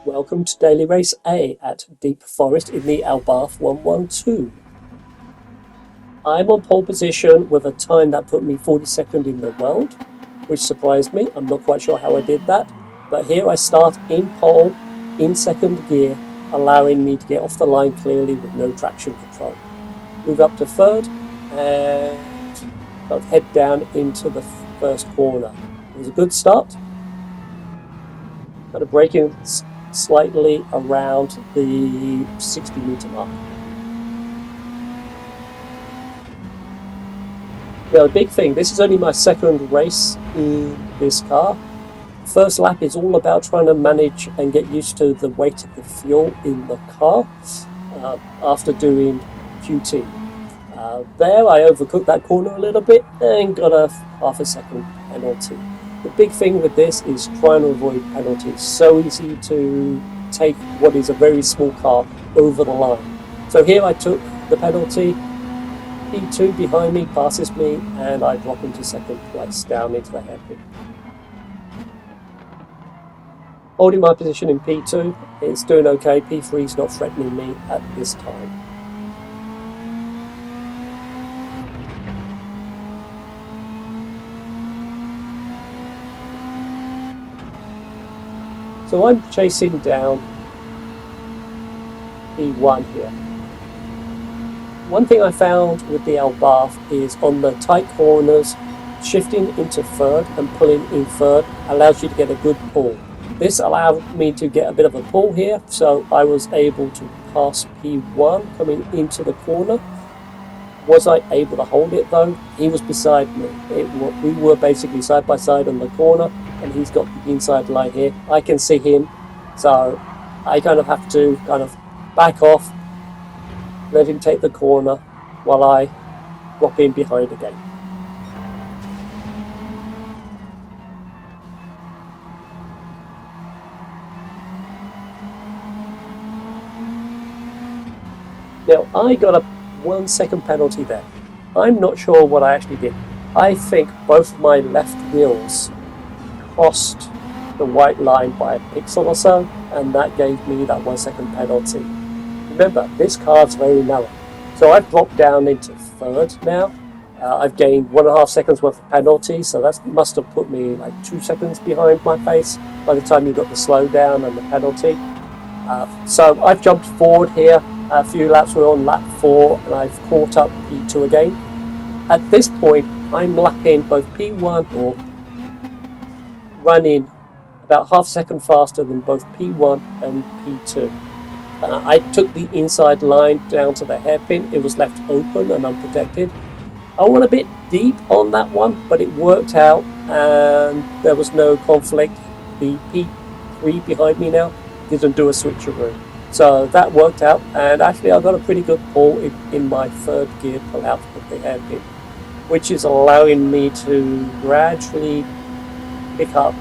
Welcome to Daily Race A at Deep Forest in the Abarth 112. I'm on pole position with a time that put me 42nd in the world, which surprised me. I'm not quite sure how I did that, but here I start in pole, in second gear, allowing me to get off the line clearly with no traction control. Move up to third and head down into the first corner. It was a good start. Kind of braking slightly around the 60-meter mark. Now, the big thing, this is only my second race in this car. First lap is all about trying to manage and get used to the weight of the fuel in the car after doing QT. There I overcooked that corner a little bit and got a half a second penalty. The big thing with this is trying to avoid penalties. So easy to take what is a very small car over the line. So here I took the penalty. P2 behind me passes me and I drop into second place down into the hairpin. Holding my position in P2, it's doing okay. P3 is not threatening me at this time. So I'm chasing down P1 here. One thing I found with the Abarth is on the tight corners, shifting into third and pulling in third allows you to get a good pull. This allowed me to get a bit of a pull here, so I was able to pass P1 coming into the corner. Was I able to hold it though? He was beside me. We were basically side by side on the corner, and he's got the inside line here. I can see him, so I kind of have to back off, let him take the corner while I drop in behind again. Now I got a 1 second penalty there. I'm not sure what I actually did. I think both my left wheels crossed the white line by a pixel or so, and that gave me that 1 second penalty. Remember, this car's very narrow, so I've dropped down into third now. I've gained 1.5 seconds worth of penalty, so that must have put me like 2 seconds behind my pace by the time you got the slowdown and the penalty. So I've jumped forward here. A few laps were on lap 4, and I've caught up P2 again. At this point, I'm lapping both P1 or running about half a second faster than both P1 and P2. I took the inside line down to the hairpin. It was left open and unprotected. I went a bit deep on that one, but it worked out and there was no conflict. The P3 behind me now didn't do a switcheroo. So that worked out, and actually I got a pretty good pull in my third gear pull out of the hairpin, which is allowing me to gradually pick up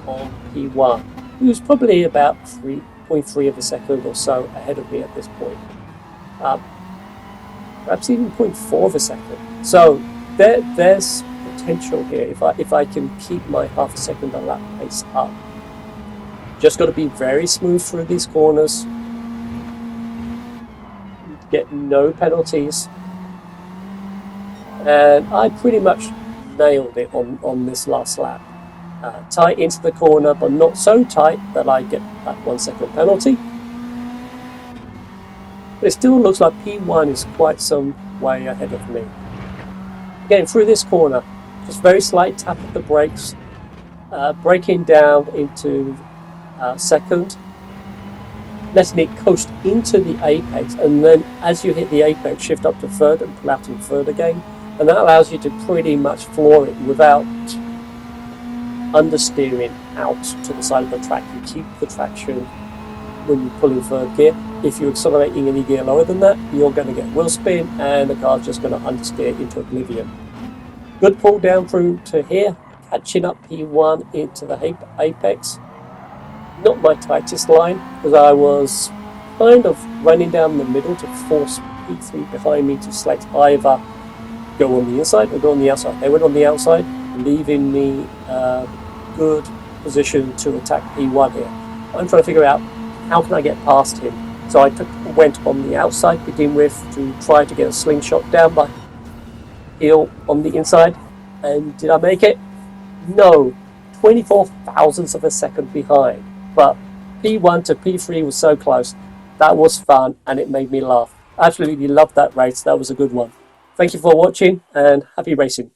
on P1, who's probably about 3.3 of a second or so ahead of me at this point. Perhaps even 0.4 of a second. So there's potential here if I can keep my half a second a lap pace up. Just got to be very smooth through these corners, get no penalties, and I pretty much nailed it on this last lap. Tight into the corner, but not so tight that I get that 1 second penalty. But it still looks like P1 is quite some way ahead of me. Again, through this corner, just very slight tap of the brakes, braking down into second, letting it coast into the apex, and then as you hit the apex, shift up to third and pull out in third again, and that allows you to pretty much floor it without understeering out to the side of the track. You keep the traction when you pull in third gear. If you're accelerating any gear lower than that, you're going to get wheel spin and the car's just going to understeer into oblivion. Good pull down through to here, catching up P1 into the apex. Not my tightest line, because I was kind of running down the middle to force P3 behind me to select either go on the inside or go on the outside. They went on the outside, leaving me good position to attack P1 here. I'm trying to figure out how can I get past him. So I went on the outside to begin with to try to get a slingshot down my heel on the inside. And did I make it? No. 24 thousandths of a second behind. But P1 to P3 was so close. That was fun and it made me laugh. Absolutely loved that race. That was a good one. Thank you for watching and happy racing.